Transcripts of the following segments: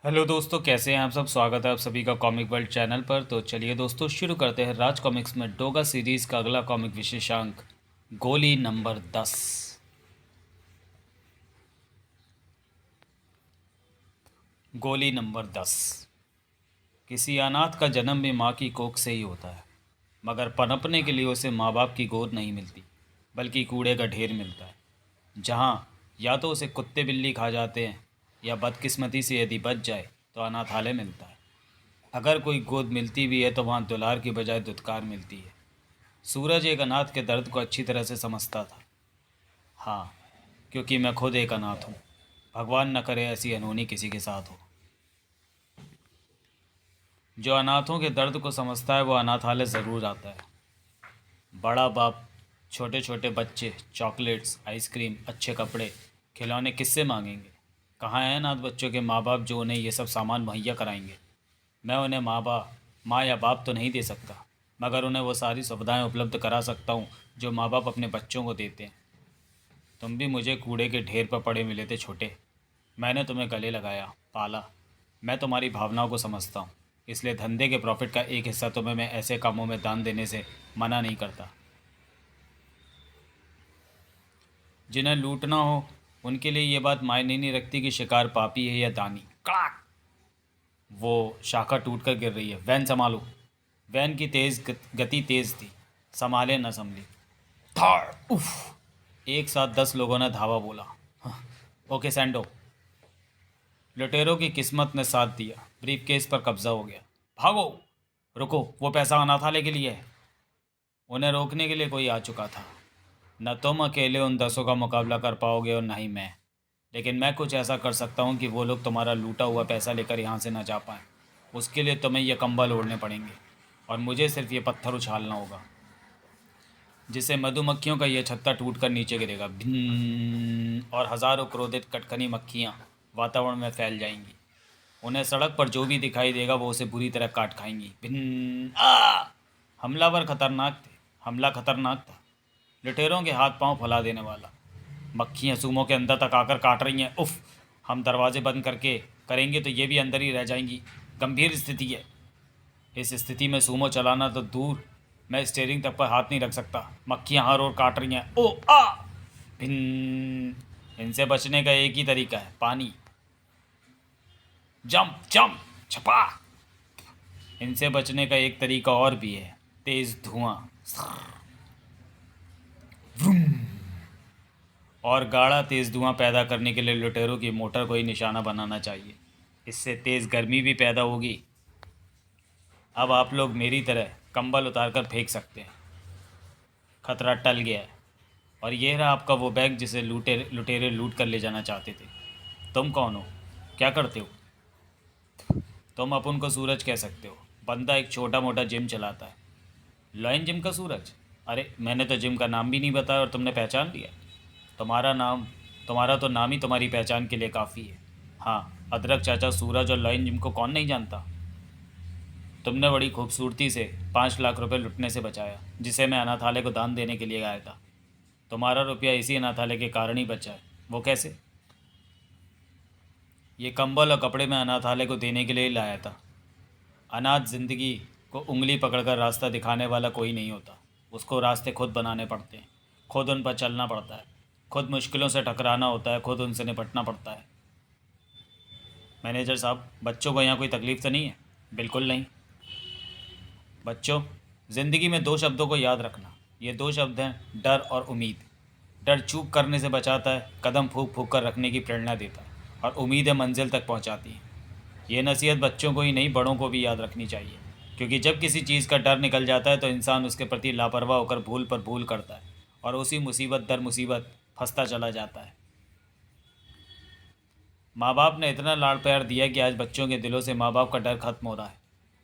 Hello दोस्तों, कैसे हैं आप सब। स्वागत है आप सभी का कॉमिक वर्ल्ड चैनल पर। तो चलिए दोस्तों, शुरू करते हैं राज कॉमिक्स में डोगा सीरीज़ का अगला कॉमिक विशेषांक, गोली नंबर 10। गोली नंबर 10। किसी अनाथ का जन्म भी माँ की कोख से ही होता है, मगर पनपने के लिए उसे माँ बाप की गोद नहीं मिलती, बल्कि कूड़े का ढेर मिलता है, जहाँ या तो उसे कुत्ते बिल्ली खा जाते हैं, या बदकिस्मती से यदि बच जाए तो अनाथालय मिलता है। अगर कोई गोद मिलती भी है तो वहाँ दुलार की बजाय दुत्कार मिलती है। सूरज एक अनाथ के दर्द को अच्छी तरह से समझता था। हाँ, क्योंकि मैं खुद एक अनाथ हूँ। भगवान न करे ऐसी अनहोनी किसी के साथ हो। जो अनाथों के दर्द को समझता है वो अनाथालय ज़रूर आता है। बड़ा बाप, छोटे छोटे बच्चे चॉकलेट्स, आइसक्रीम, अच्छे कपड़े, खिलौने किससे मांगेंगे। कहाँ हैं अनाथ बच्चों के माँ बाप जो उन्हें ये सब सामान मुहैया कराएंगे। मैं उन्हें माँ या बाप तो नहीं दे सकता, मगर उन्हें वो सारी सुविधाएं उपलब्ध करा सकता हूँ जो माँ बाप अपने बच्चों को देते हैं। तुम भी मुझे कूड़े के ढेर पर पड़े मिले थे छोटे। मैंने तुम्हें गले लगाया, पाला। मैं तुम्हारी भावनाओं को समझता हूँ, इसलिए धंधे के प्रॉफिट का एक हिस्सा तुम्हें मैं ऐसे कामों में दान देने से मना नहीं करता। जिन्हें लूटना हो उनके लिए ये बात मायने नहीं रखती कि शिकार पापी है या दानी। कड़ाक! वो शाखा टूट कर गिर रही है, वैन संभालो। वैन की गति तेज थी, संभाले न संभली। थड़ उफ! एक साथ 10 लोगों ने धावा बोला। "हाँ, ओके सैंडो।" लुटेरों की किस्मत ने साथ दिया, ब्रीफकेस पर कब्जा हो गया। भागो! रुको, वो पैसा अनाथालय के लिए है। उन्हें रोकने के लिए कोई आ चुका था। न तुम अकेले उन 10 का मुकाबला कर पाओगे और न ही मैं। लेकिन मैं कुछ ऐसा कर सकता हूँ कि वो लोग तुम्हारा लूटा हुआ पैसा लेकर यहाँ से न जा पाएँ। उसके लिए तुम्हें ये कंबल ओढ़ने पड़ेंगे, और मुझे सिर्फ ये पत्थर उछालना होगा, जिससे मधुमक्खियों का ये छत्ता टूट कर नीचे गिरेगा। भिन्न, और हज़ारों क्रोधित कटकनी मक्खियाँ वातावरण में फैल जाएंगी। उन्हें सड़क पर जो भी दिखाई देगा वो उसे बुरी तरह काट खाएंगी। भिन्न हमलावर खतरनाक थे। हमला खतरनाक था, लुटेरों के हाथ पांव फुला देने वाला। मक्खियाँ सूमों के अंदर तक आकर काट रही हैं। उफ! हम दरवाजे बंद करके करेंगे तो ये भी अंदर ही रह जाएंगी। गंभीर स्थिति है। इस स्थिति में सूमो चलाना तो दूर, मैं स्टेयरिंग तक पर हाथ नहीं रख सकता। मक्खियाँ हर ओर काट रही हैं। ओ आ भिन्न। इनसे बचने का एक ही तरीका है, पानी। जंप जंप छपा। इनसे बचने का एक तरीका और भी है, तेज धुआं। और गाढ़ा तेज धुआं पैदा करने के लिए लुटेरों की मोटर को ही निशाना बनाना चाहिए। इससे तेज गर्मी भी पैदा होगी। अब आप लोग मेरी तरह कंबल उतार कर फेंक सकते हैं। खतरा टल गया है। और ये रहा आपका वो बैग जिसे लुटेरे लूट कर ले जाना चाहते थे। तुम कौन हो? क्या करते हो? तुम अपन को सूरज कह सकते हो। बंदा एक छोटा मोटा जिम चलाता है। लॉयन जिम का सूरज? अरे, मैंने तो जिम का नाम भी नहीं बताया और तुमने पहचान लिया। तुम्हारा नाम तुम्हारा तो नाम ही तुम्हारी पहचान के लिए काफ़ी है। हाँ, अदरक चाचा सूरज और लॉयन जिम को कौन नहीं जानता। तुमने बड़ी खूबसूरती से 5 लाख रुपए लुटने से बचाया, जिसे मैं अनाथालय को दान देने के लिए आया था। तुम्हारा रुपया इसी अनाथालय के कारण ही बचा है। वो कैसे? ये कंबल और कपड़े मैं अनाथालय को देने के लिए ही लाया था। अनाथ जिंदगी को उंगली पकड़कर रास्ता दिखाने वाला कोई नहीं होता। उसको रास्ते खुद बनाने पड़ते हैं, खुद उन पर चलना पड़ता है, खुद मुश्किलों से टकराना होता है, खुद उनसे निपटना पड़ता है। मैनेजर साहब, बच्चों को यहाँ कोई तकलीफ़ तो नहीं है? बिल्कुल नहीं। बच्चों, ज़िंदगी में 2 शब्दों को याद रखना। ये 2 शब्द हैं, डर और उम्मीद। डर चूक करने से बचाता है, कदम फूक फूक कर रखने की प्रेरणा देता है, और उम्मीदें मंजिल तक पहुंचाती हैं। ये नसीहत बच्चों को ही नहीं, बड़ों को भी याद रखनी चाहिए, क्योंकि जब किसी चीज़ का डर निकल जाता है तो इंसान उसके प्रति लापरवाह होकर भूल पर भूल करता है, और उसी मुसीबत दर मुसीबत फंसता चला जाता है। माँ बाप ने इतना लाड़ प्यार दिया कि आज बच्चों के दिलों से माँ बाप का डर खत्म हो रहा है।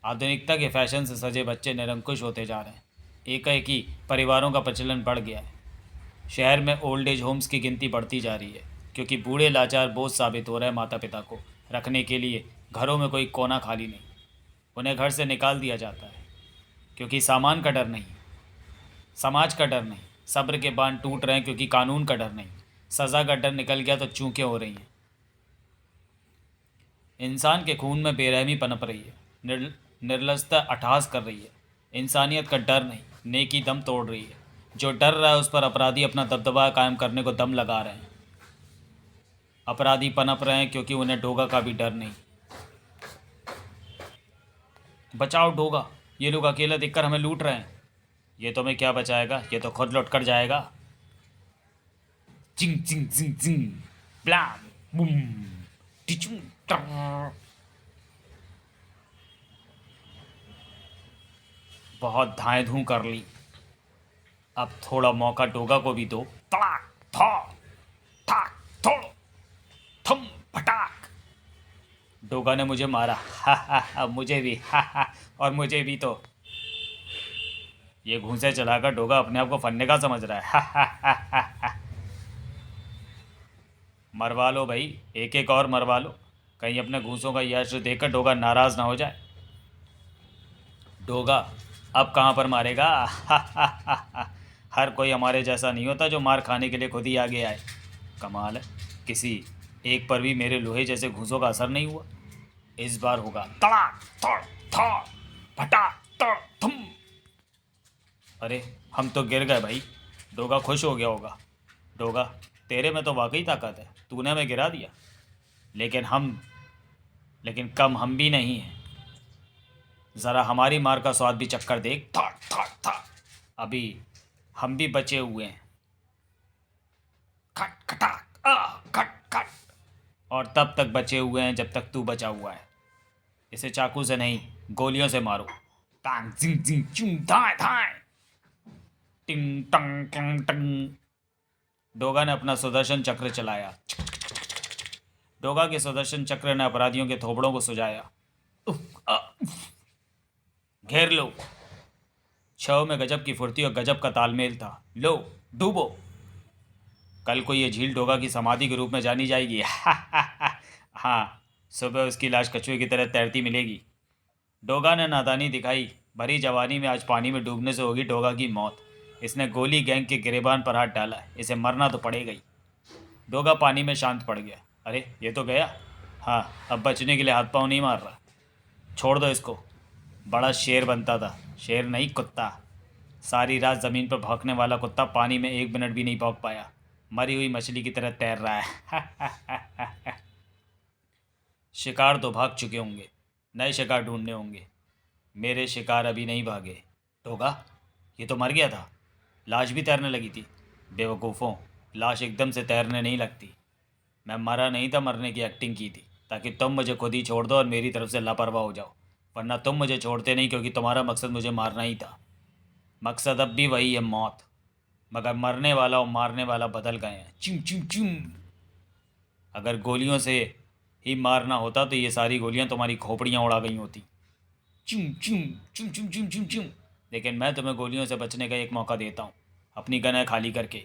आधुनिकता के फैशन से सजे बच्चे निरंकुश होते जा रहे हैं। एकाएक ही परिवारों का प्रचलन बढ़ गया है। शहर में ओल्ड एज होम्स की गिनती बढ़ती जा रही है, क्योंकि बूढ़े लाचार बोझ साबित हो रहे हैं माता पिता को। रखने के लिए घरों में कोई कोना खाली नहीं। उन्हें घर से निकाल दिया जाता है, क्योंकि सामान का डर नहीं, समाज का डर नहीं। सब्र के बांध टूट रहे हैं क्योंकि कानून का डर नहीं। सज़ा का डर निकल गया तो चूकें हो रही हैं। इंसान के खून में बेरहमी पनप रही है, निर्लजता अट्टहास कर रही है। इंसानियत का डर नहीं, नेकी दम तोड़ रही है। जो डर रहा है उस पर अपराधी अपना दबदबा कायम करने को दम लगा रहे हैं। अपराधी पनप रहे हैं क्योंकि उन्हें डोगा का भी डर नहीं। बचाओ डोगा, ये लोग अकेला देखकर हमें लूट रहे हैं। ये तो मैं क्या बचाएगा, ये तो खुद लौट कर जाएगा। चिंग चिंग चिंग चिंग, ब्लाम बूम, टिचुं टर। बहुत धाए धूं कर ली, अब थोड़ा मौका डोगा को भी दो। तड़ाक थो, ठाक थो, थम फटाक। डोगा ने मुझे मारा, हा हा हा, मुझे भी, हा हा, और मुझे भी। तो ये घूंसे चलाकर डोगा अपने आप को फन्ने का समझ रहा है, हा हा हा हा हा। मरवा लो भाई, एक एक और मरवा लो, कहीं अपने घूंसों का यश देखकर डोगा नाराज ना हो जाए। डोगा अब कहाँ पर मारेगा, हा हा हा हा। हर कोई हमारे जैसा नहीं होता जो मार खाने के लिए खुद ही आगे आए। कमाल है, किसी एक पर भी मेरे लोहे जैसे घूंसों का असर नहीं हुआ। इस बार होगा। तड़ाक थड़ थड़, फटाक तड़ थम। अरे हम तो गिर गए भाई। डोगा खुश हो गया होगा। डोगा, तेरे में तो वाकई ताकत है, तूने हमें गिरा दिया। लेकिन कम हम भी नहीं हैं। ज़रा हमारी मार का स्वाद भी चक्कर देख। थड़ थड़ थड़, अभी हम भी बचे हुए हैं। खट खटाक खट खट। और तब तक बचे हुए हैं जब तक तू बचा हुआ है। इसे चाकू से नहीं, गोलियों से मारो। टांग जिंग जिंग चूं धाए धाए, टिंग टंग टंग टंग। डोगा ने अपना सुदर्शन चक्र चलाया। डोगा के सुदर्शन चक्र ने अपराधियों के थोबड़ों को सुझाया। घेर लो। छव में गजब की फुर्ती और गजब का तालमेल था। लो डूबो। कल को ये झील डोगा की समाधि के रूप में जानी जाएगी। हाँ, सुबह उसकी लाश कछुए की तरह तैरती मिलेगी। डोगा ने नादानी दिखाई। भरी जवानी में आज पानी में डूबने से होगी डोगा की मौत। इसने गोली गैंग के गिरेबान पर हाथ डाला, इसे मरना तो पड़ेगा ही। डोगा पानी में शांत पड़ गया। अरे ये तो गया। हाँ, अब बचने के लिए हाथ पाँव नहीं मार रहा। छोड़ दो इसको। बड़ा शेर बनता था, शेर नहीं कुत्ता। सारी रात ज़मीन पर भौंकने वाला कुत्ता पानी में 1 मिनट भी नहीं भौंक पाया। मरी हुई मछली की तरह तैर रहा है। शिकार तो भाग चुके होंगे, नए शिकार ढूंढने होंगे। मेरे शिकार अभी नहीं भागे। डोगा, ये तो मर गया था। लाश भी तैरने लगी थी। बेवकूफ़ों, लाश एकदम से तैरने नहीं लगती। मैं मरा नहीं था, मरने की एक्टिंग की थी ताकि तुम मुझे खुद ही छोड़ दो और मेरी तरफ से लापरवाह हो जाओ। वरना तुम मुझे छोड़ते नहीं, क्योंकि तुम्हारा मकसद मुझे मारना ही था। मकसद अब भी वही है, मौत। मगर मरने वाला और मारने वाला बदल गए हैं। चिम चिम चिम। अगर गोलियों से ही मारना होता तो ये सारी गोलियां तुम्हारी खोपड़ियां उड़ा गई होती। चिम चिम चिम चिम चिम चिम चिम। लेकिन मैं तुम्हें गोलियों से बचने का एक मौका देता हूँ, अपनी गनें खाली करके।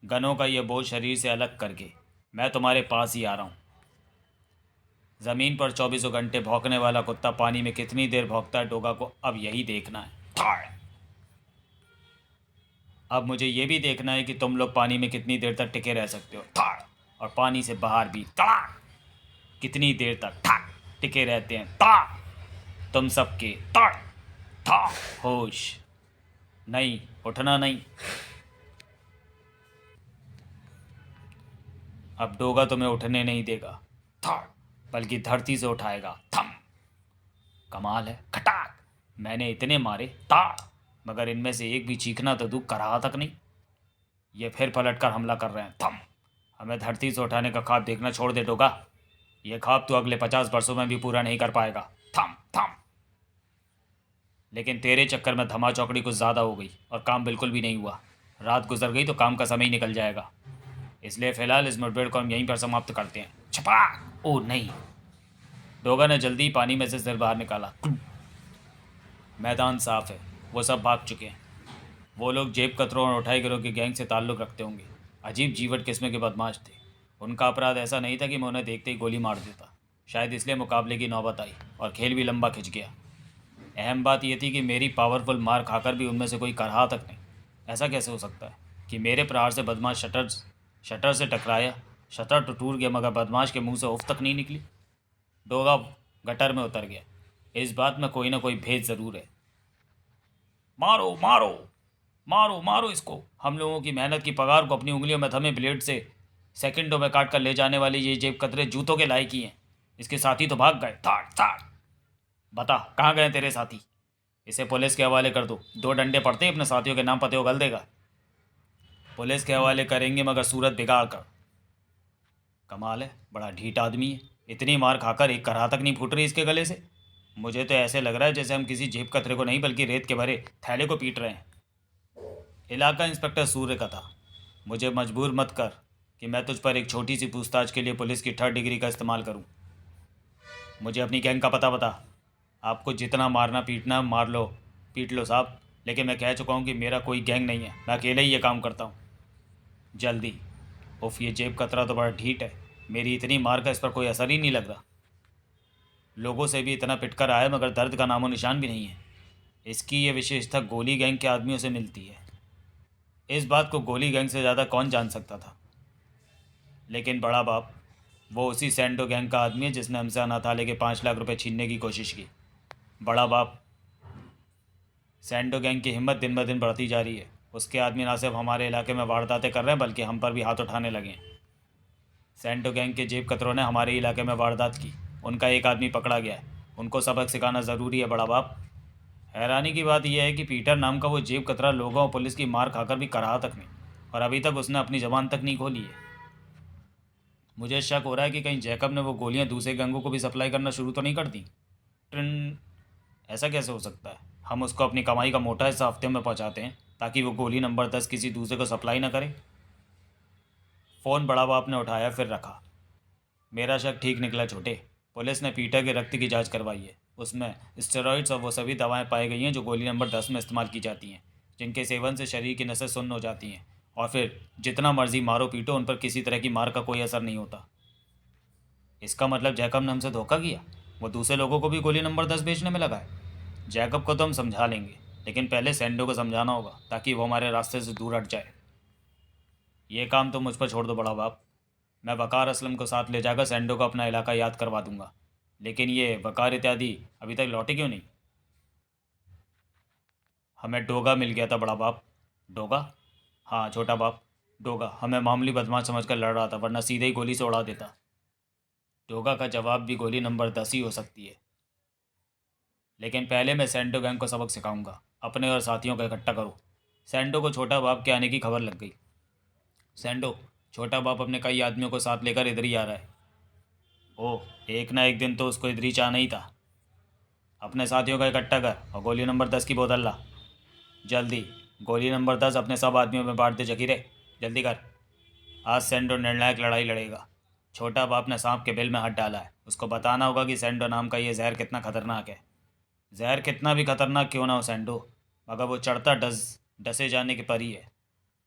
गनों का ये बोझ शरीर से अलग करके मैं तुम्हारे पास ही आ रहा हूँ। ज़मीन पर 24 घंटे भौंकने वाला कुत्ता पानी में कितनी देर भौंकता है, डोगा को अब यही देखना है। अब मुझे ये भी देखना है कि तुम लोग पानी में कितनी देर तक टिके रह सकते हो। थाड़। और पानी से बाहर भी तड़ाक, कितनी देर तक ठाक टिके रहते हैं। ताड़। तुम सबके तड़ था होश नहीं, उठना नहीं। अब डोगा तुम्हें उठने नहीं देगा, थड़, बल्कि धरती से उठाएगा। थम। कमाल है, खटाक। मैंने इतने मारे, ताड़, मगर इनमें से एक भी चीखना तो दुख कर रहा तक नहीं। ये फिर पलटकर हमला कर रहे हैं। थम। हमें धरती से उठाने का ख्वाब देखना छोड़ दे डोगा। ये ख्वाब तो अगले 50 वर्षों में भी पूरा नहीं कर पाएगा। थम थम। लेकिन तेरे चक्कर में धमा चौकड़ी कुछ ज़्यादा हो गई और काम बिल्कुल भी नहीं हुआ। रात गुजर गई तो काम का समय ही निकल जाएगा। इसलिए फ़िलहाल इस मुठभेड़ को हम यहीं पर समाप्त करते हैं। छपाक। ओ नहीं। डोगा ने जल्दी ही पानी में से सिर बाहर निकाला। मैदान साफ है, वो सब भाग चुके हैं। वो लोग जेब कतरों और उठाई गिरोह के गैंग से ताल्लुक़ रखते होंगे। अजीब जीवट किस्म के बदमाश थे। उनका अपराध ऐसा नहीं था कि मैं उन्हें देखते ही गोली मार देता। शायद इसलिए मुकाबले की नौबत आई और खेल भी लंबा खिंच गया। अहम बात यह थी कि मेरी पावरफुल मार खाकर भी उनमें से कोई करहा तक नहीं। ऐसा कैसे हो सकता है कि मेरे प्रहार से बदमाश शटर से टकराया शटर तो टूट गया मगर बदमाश के मुंह से उफ तक नहीं निकली। डोगा गटर में उतर गया। इस बात में कोई ना कोई भेद ज़रूर है। मारो मारो मारो मारो इसको। हम लोगों की मेहनत की पगार को अपनी उंगलियों में थमे ब्लेड से सेकंडों में काट कर ले जाने वाले ये जेब कतरे जूतों के लायक ही हैं। इसके साथी तो भाग गए। थाड़ थाड़। बता कहाँ गए तेरे साथी? इसे पुलिस के हवाले कर दो। 2 डंडे पड़ते अपने साथियों के नाम पते उगल देगा। पुलिस के हवाले करेंगे मगर सूरत बिगाड़ कर। कमाल है, बड़ा ढीठ आदमी है। इतनी मार खाकर एक कराह तक नहीं फूट रही इसके गले से। मुझे तो ऐसे लग रहा है जैसे हम किसी जेब कतरे को नहीं बल्कि रेत के भरे थैले को पीट रहे हैं। इलाका इंस्पेक्टर सूर्य का था। मुझे मजबूर मत कर कि मैं तुझ पर एक छोटी सी पूछताछ के लिए पुलिस की 3rd डिग्री का इस्तेमाल करूं। मुझे अपनी गैंग का पता बता। आपको जितना मारना पीटना मार लो, पीट लो साहब, लेकिन मैं कह चुका हूं कि मेरा कोई गैंग नहीं है। मैं अकेले ही ये काम करता हूं। जल्दी। उफ, ये जेब कतरा तो बड़ा ढीठ है। मेरी इतनी मार का इस पर कोई असर ही नहीं लग रहा। लोगों से भी इतना पिटकर आया मगर दर्द का नामो निशान भी नहीं है। इसकी ये विशेषता गोली गैंग के आदमियों से मिलती है। इस बात को गोली गैंग से ज़्यादा कौन जान सकता था। लेकिन बड़ा बाप, वो उसी सैंडो गैंग का आदमी है जिसने हमसे अनाथालय के 5 लाख रुपए छीनने की कोशिश की। बड़ा बाप, सैंडो गैंग की हिम्मत दिन ब दिन बढ़ती जा रही है। उसके आदमी ना सिर्फ हमारे इलाके में वारदातें कर रहे हैं बल्कि हम पर भी हाथ उठाने लगे हैं। सैंडो गैंग के जेब कतरों ने हमारे इलाके में वारदात की। उनका एक आदमी पकड़ा गया है। उनको सबक सिखाना ज़रूरी है बड़ा बाप। हैरानी की बात यह है कि पीटर नाम का वो जेब कतरा लोगों और पुलिस की मार खाकर भी कराहा तक नहीं, और अभी तक उसने अपनी ज़बान तक नहीं खोली है। मुझे शक हो रहा है कि कहीं जैकब ने वो गोलियां दूसरे गैंगों को भी सप्लाई करना शुरू तो नहीं कर दी। ट्रिन। ऐसा कैसे हो सकता है? हम उसको अपनी कमाई का मोटा हिस्सा हफ्ते में पहुंचाते हैं ताकि वो गोली नंबर 10 किसी दूसरे को सप्लाई ना करे। फ़ोन बड़ा बाप ने उठाया फिर रखा। मेरा शक ठीक निकला छोटे। पुलिस ने पीटर के रक्त की जांच करवाई है। उसमें स्टेरॉइड्स और वो सभी दवाएं पाई गई हैं जो गोली नंबर 10 में इस्तेमाल की जाती हैं, जिनके सेवन से शरीर की नसें सुन्न हो जाती हैं और फिर जितना मर्जी मारो पीटो उन पर किसी तरह की मार का कोई असर नहीं होता। इसका मतलब जैकब ने हमसे धोखा किया। वो दूसरे लोगों को भी गोली नंबर 10 बेचने में लगा है। जैकब को तो हम समझा लेंगे, लेकिन पहले सैंडो को समझाना होगा ताकि वो हमारे रास्ते से दूर हट जाए। ये काम तो मुझ पर छोड़ दो बड़ा बाप। मैं वकार असलम को साथ ले जाकर सैंडो को अपना इलाका याद करवा दूंगा। लेकिन ये वकार इत्यादि अभी तक लौटे क्यों नहीं? हमें डोगा मिल गया था बड़ा बाप। डोगा? हाँ छोटा बाप, डोगा हमें मामूली बदमाश समझकर लड़ रहा था, वरना सीधे ही गोली से उड़ा देता। डोगा का जवाब भी गोली नंबर 10 ही हो सकती है। लेकिन पहले मैं सैंडो गैंग को सबक सिखाऊंगा। अपने और साथियों को इकट्ठा करो। सैंडो को छोटा बाप के आने की खबर लग गई। सैंडो, छोटा बाप अपने कई आदमियों को साथ लेकर इधर ही आ रहा है। ओह, एक ना एक दिन तो उसको इधर ही चाहना ही था। अपने साथियों का इकट्ठा कर और गोली नंबर 10 की बोतल ला। जल्दी। गोली नंबर 10 अपने सब आदमियों में बांट दे जकीरे। जल्दी कर। आज सैंडो निर्णायक लड़ाई लड़ेगा। छोटा बाप ने सांप के बिल में हाथ डाला है। उसको बताना होगा कि सैंडो नाम का ये जहर कितना खतरनाक है। जहर कितना भी खतरनाक क्यों ना हो सैंडो, मगर वो चढ़ता डसे जाने की परी है।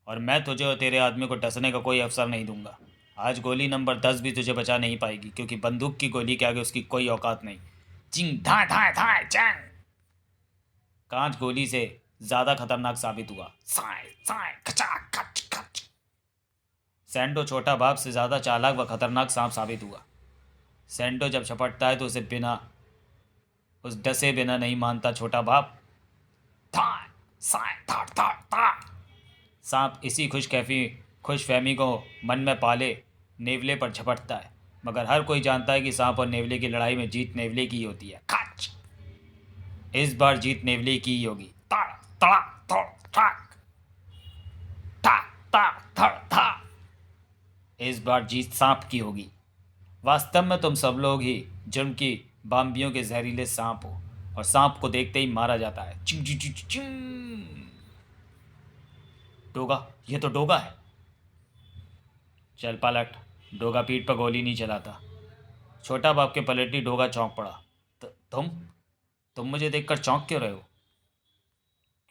और मैं तुझे और तेरे आदमी को डसने का कोई अवसर नहीं दूंगा। आज गोली नंबर 10 भी तुझे बचा नहीं पाएगी, क्योंकि बंदूक की गोली के आगे उसकी कोई औकात नहीं। चिंग धा धा धा चैंग। कांच गोली से ज़्यादा खतरनाक साबित हुआ। साए साए खचा खच खच। सैंडो छोटा बाप से ज़्यादा चालाक व खतरनाक सांप साबित हुआ। सैंडो जब झपटता है तो उस डसे बिना नहीं मानता छोटा बाप। था साए था था था। सांप इसी खुशफहमी को मन में पाले नेवले पर झपटता है, मगर हर कोई जानता है कि सांप और नेवले की लड़ाई में जीत नेवले की ही होती है। खच। इस बार जीत नेवले की ही होगी। ता ता थो ठक ता ता थड़ था। इस बार जीत सांप की होगी। वास्तव में तुम सब लोग ही जुर्म की बाम्बियों के जहरीले सांप हो, और सांप को देखते ही मारा जाता है। चिंग चिंग चिंग चिंग। डोगा, ये तो डोगा है। चल पलट। डोगा पीठ पर गोली नहीं चलाता। छोटा बाप के पलटनी डोगा चौंक पड़ा। तुम मुझे देखकर चौंक क्यों रहे हो?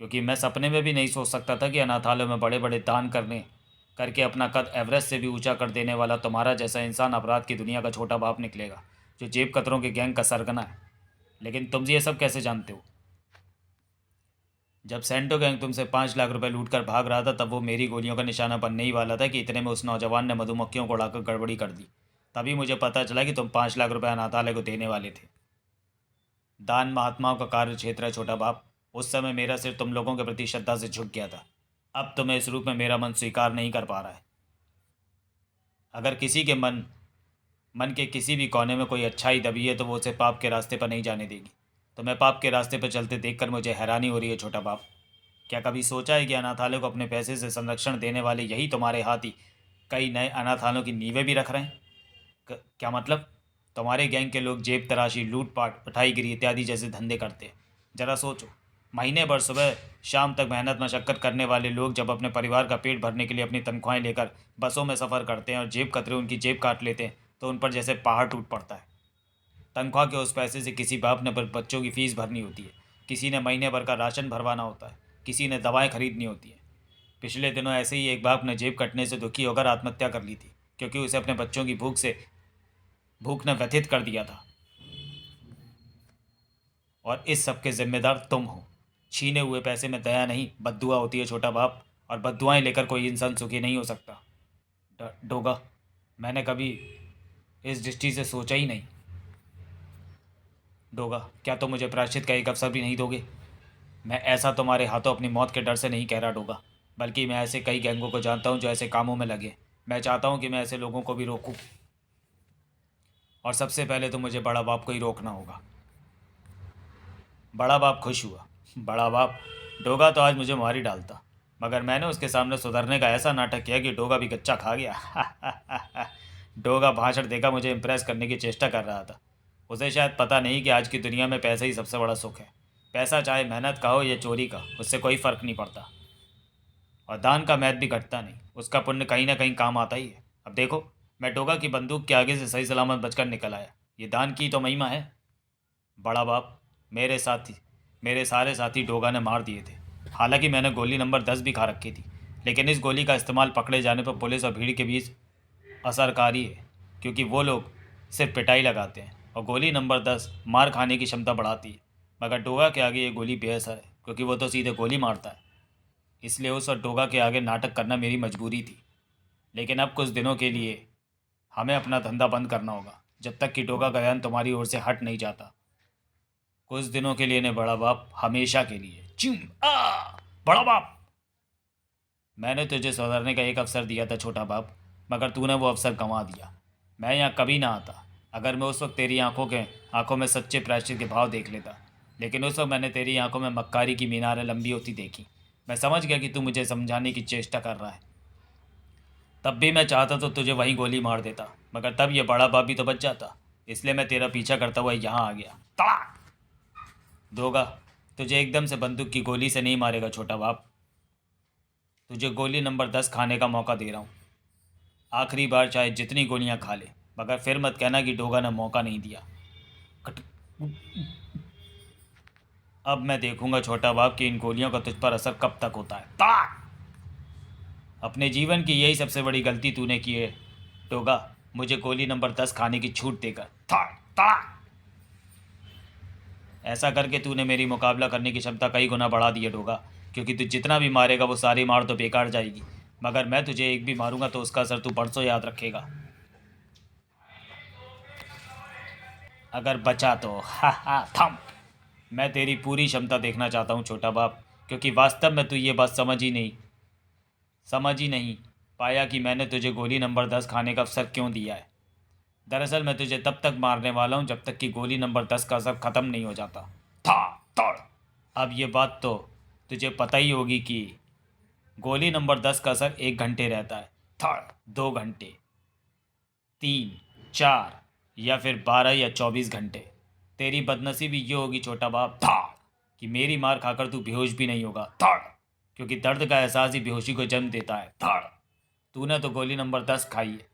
क्योंकि मैं सपने में भी नहीं सोच सकता था कि अनाथालयों में बड़े बड़े दान करके अपना कद एवरेस्ट से भी ऊंचा कर देने वाला तुम्हारा जैसा इंसान अपराध की दुनिया का छोटा बाप निकलेगा, जो जेब कतरों के गैंग का सरगना है। लेकिन तुम ये सब कैसे जानते हो? जब सेंटो गैंग तुमसे 5 लाख रुपए लूट कर भाग रहा था तब वो मेरी गोलियों का निशाना बनने ही वाला था कि इतने में उस नौजवान ने मधुमक्खियों को उड़ाकर गड़बड़ी कर दी। तभी मुझे पता चला कि तुम 5 लाख रुपए अनाथालय को देने वाले थे। दान महात्माओं का कार्य क्षेत्र है छोटा बाप। उस समय मेरा सिर तुम लोगों के प्रति श्रद्धा से झुक गया था। अब तुम्हें इस रूप में मेरा मन स्वीकार नहीं कर पा रहा है। अगर किसी के मन मन के किसी भी कोने में कोई अच्छाई दबी है तो वो उसे पाप के रास्ते पर नहीं जाने देगी। तो मैं पाप के रास्ते पर चलते देखकर मुझे हैरानी हो रही है छोटा बाप। क्या कभी सोचा है कि अनाथालय को अपने पैसे से संरक्षण देने वाले यही तुम्हारे हाथी कई नए अनाथालयों की नींवें भी रख रहे हैं? क्या मतलब? तुम्हारे गैंग के लोग जेब तराशी, लूटपाट, पठाईगिरी इत्यादि जैसे धंधे करते हैं। जरा सोचो, महीने भर सुबह शाम तक मेहनत मशक्कत करने वाले लोग जब अपने परिवार का पेट भरने के लिए अपनी तनख्वाहें लेकर बसों में सफ़र करते हैं और जेब कतरे उनकी जेब काट लेते हैं तो उन पर जैसे पहाड़ टूट पड़ता है। तनख्वाह के उस पैसे से किसी बाप ने बच्चों की फीस भरनी होती है, किसी ने महीने भर का राशन भरवाना होता है, किसी ने दवाएं खरीदनी होती हैं। पिछले दिनों ऐसे ही एक बाप ने जेब कटने से दुखी होकर आत्महत्या कर ली थी क्योंकि उसे अपने बच्चों की भूख ने व्यथित कर दिया था। और इस सब के जिम्मेदार तुम हो। छीने हुए पैसे में दया नहीं, बद्दुआ होती है छोटा बाप, और बद्दुआएं लेकर कोई इंसान सुखी नहीं हो सकता। डोगा, मैंने कभी इस दृष्टि से सोचा ही नहीं। डोगा, क्या तुम मुझे प्रायश्चित का एक अवसर भी नहीं दोगे? मैं ऐसा तुम्हारे हाथों अपनी मौत के डर से नहीं कह रहा डोगा, बल्कि मैं ऐसे कई गैंगों को जानता हूँ जो ऐसे कामों में लगे। मैं चाहता हूँ कि मैं ऐसे लोगों को भी रोकूं, और सबसे पहले तो मुझे बड़ा बाप को ही रोकना होगा। बड़ा बाप खुश हुआ। बड़ा बाप, डोगा तो आज मुझे मार ही डालता, मगर मैंने उसके सामने सुधरने का ऐसा नाटक किया कि डोगा भी कच्चा खा गया। डोगा भाषण देकर मुझे इम्प्रेस करने की चेष्टा कर रहा था। उसे शायद पता नहीं कि आज की दुनिया में पैसा ही सबसे बड़ा सुख है। पैसा चाहे मेहनत का हो या चोरी का, उससे कोई फ़र्क नहीं पड़ता। और दान का महत्व भी घटता नहीं, उसका पुण्य कहीं ना कहीं काम आता ही है। अब देखो, मैं डोगा की बंदूक के आगे से सही सलामत बचकर निकल आया। ये दान की तो महिमा है। बड़ा बाप, मेरे साथी मेरे सारे साथी डोगा ने मार दिए थे। हालांकि मैंने गोली नंबर 10 भी खा रखी थी, लेकिन इस गोली का इस्तेमाल पकड़े जाने पर पुलिस और भीड़ के बीच असरकारी है, क्योंकि वो लोग सिर्फ पिटाई लगाते हैं और गोली नंबर 10 मार खाने की क्षमता बढ़ाती है। मगर डोगा के आगे ये गोली बेअसर है, क्योंकि वो तो सीधे गोली मारता है। इसलिए उस और डोगा के आगे नाटक करना मेरी मजबूरी थी। लेकिन अब कुछ दिनों के लिए हमें अपना धंधा बंद करना होगा, जब तक कि डोगा का ध्यान तुम्हारी ओर से हट नहीं जाता। कुछ दिनों के लिए ने बड़ा बाप, हमेशा के लिए। चिम बड़ा बाप, मैंने तुझे सुधरने का एक अवसर दिया था छोटा बाप, मगर तूने वो अवसर गंवा दिया। मैं यहाँ कभी ना आता अगर मैं उस वक्त तेरी आंखों में सच्चे प्रायश्चित के भाव देख लेता। लेकिन उस वक्त मैंने तेरी आंखों में मक्कारी की मीनारें लंबी होती देखी। मैं समझ गया कि तू मुझे समझाने की चेष्टा कर रहा है। तब भी मैं चाहता तो तुझे वहीं गोली मार देता, मगर तब ये बड़ा बाप भी तो बच जाता। इसलिए मैं तेरा पीछा करता हुआ यहाँ आ गया। तड़ाक! दोगा, तुझे एकदम से बंदूक की गोली से नहीं मारेगा छोटा बाप। तुझे गोली नंबर 10 खाने का मौका दे रहा हूँ। आखिरी बार चाहे जितनी गोलियां खा ले, मगर फिर मत कहना कि डोगा ने मौका नहीं दिया। अब मैं देखूंगा छोटा बाप कि इन गोलियों का तुझ पर असर कब तक होता है। तड़ाक! अपने जीवन की यही सबसे बड़ी गलती तूने की है डोगा, मुझे गोली नंबर 10 खाने की छूट देकर। तड़ाक! ऐसा करके तूने मेरी मुकाबला करने की क्षमता कई गुना बढ़ा दी है डोगा, क्योंकि तू जितना भी मारेगा वो सारी मार तो बेकार जाएगी, मगर मैं तुझे एक भी मारूंगा तो उसका असर तू परसों याद रखेगा। अगर बचा तो हा हा थम। मैं तेरी पूरी क्षमता देखना चाहता हूँ छोटा बाप, क्योंकि वास्तव में तू ये बात समझ ही नहीं पाया कि मैंने तुझे गोली नंबर 10 खाने का अवसर क्यों दिया है। दरअसल मैं तुझे तब तक मारने वाला हूँ जब तक कि गोली नंबर 10 का असर ख़त्म नहीं हो जाता। था तड़। अब ये बात तो तुझे पता ही होगी कि गोली नंबर 10 का असर 1 घंटे रहता है। थड़ 2 घंटे, 3, 4 या फिर 12 या 24 घंटे। तेरी बदनसीबी ये होगी छोटा बाप था कि मेरी मार खाकर तू बेहोश भी नहीं होगा। थड़, क्योंकि दर्द का एहसास ही बेहोशी को जन्म देता है। थड़, तूने तो गोली नंबर 10 खाई है,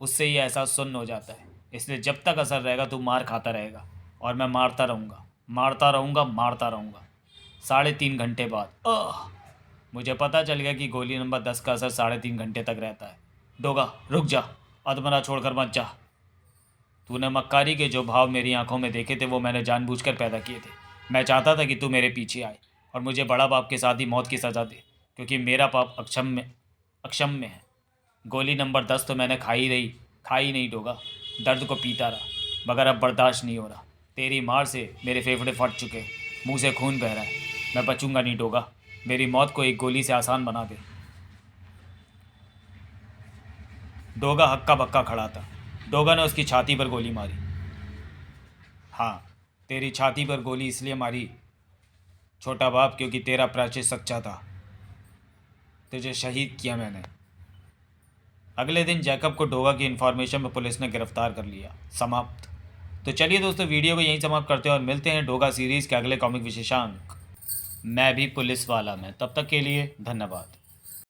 उससे ये एहसास सुन्न हो जाता है। इसलिए जब तक असर रहेगा तू मार खाता रहेगा, और मैं मारता रहूँगा, मारता रहूँगा, मारता रहूँगा। 3.5 घंटे बाद मुझे पता चल गया कि गोली नंबर 10 का असर 3.5 घंटे तक रहता है। डोगा रुक जा, अधमरा छोड़कर मत जा। तूने मक्कारी के जो भाव मेरी आंखों में देखे थे वो मैंने जानबूझकर पैदा किए थे। मैं चाहता था कि तू मेरे पीछे आए, और मुझे बड़ा बाप के साथ ही मौत की सज़ा दे, क्योंकि मेरा पाप अक्षम्य है। गोली नंबर 10 तो मैंने खाई नहीं डोगा। दर्द को पीता रहा, मगर अब बर्दाश्त नहीं हो रहा। तेरी मार से मेरे फेफड़े फट चुके, मुंह से खून बह रहा है। मैं बचूंगा नहीं डोगा, मेरी मौत को एक गोली से आसान बना दे। डोगा हक्का बक्का खड़ा था। डोगा ने उसकी छाती पर गोली मारी। हाँ, तेरी छाती पर गोली इसलिए मारी छोटा बाप, क्योंकि तेरा प्राचित सच्चा था। तुझे शहीद किया मैंने। अगले दिन जैकब को डोगा की इन्फॉर्मेशन में पुलिस ने गिरफ्तार कर लिया। समाप्त। तो चलिए दोस्तों, वीडियो को यहीं समाप्त करते हैं और मिलते हैं डोगा सीरीज़ के अगले कॉमिक विशेषांक मैं भी पुलिस वाला में। तब तक के लिए धन्यवाद।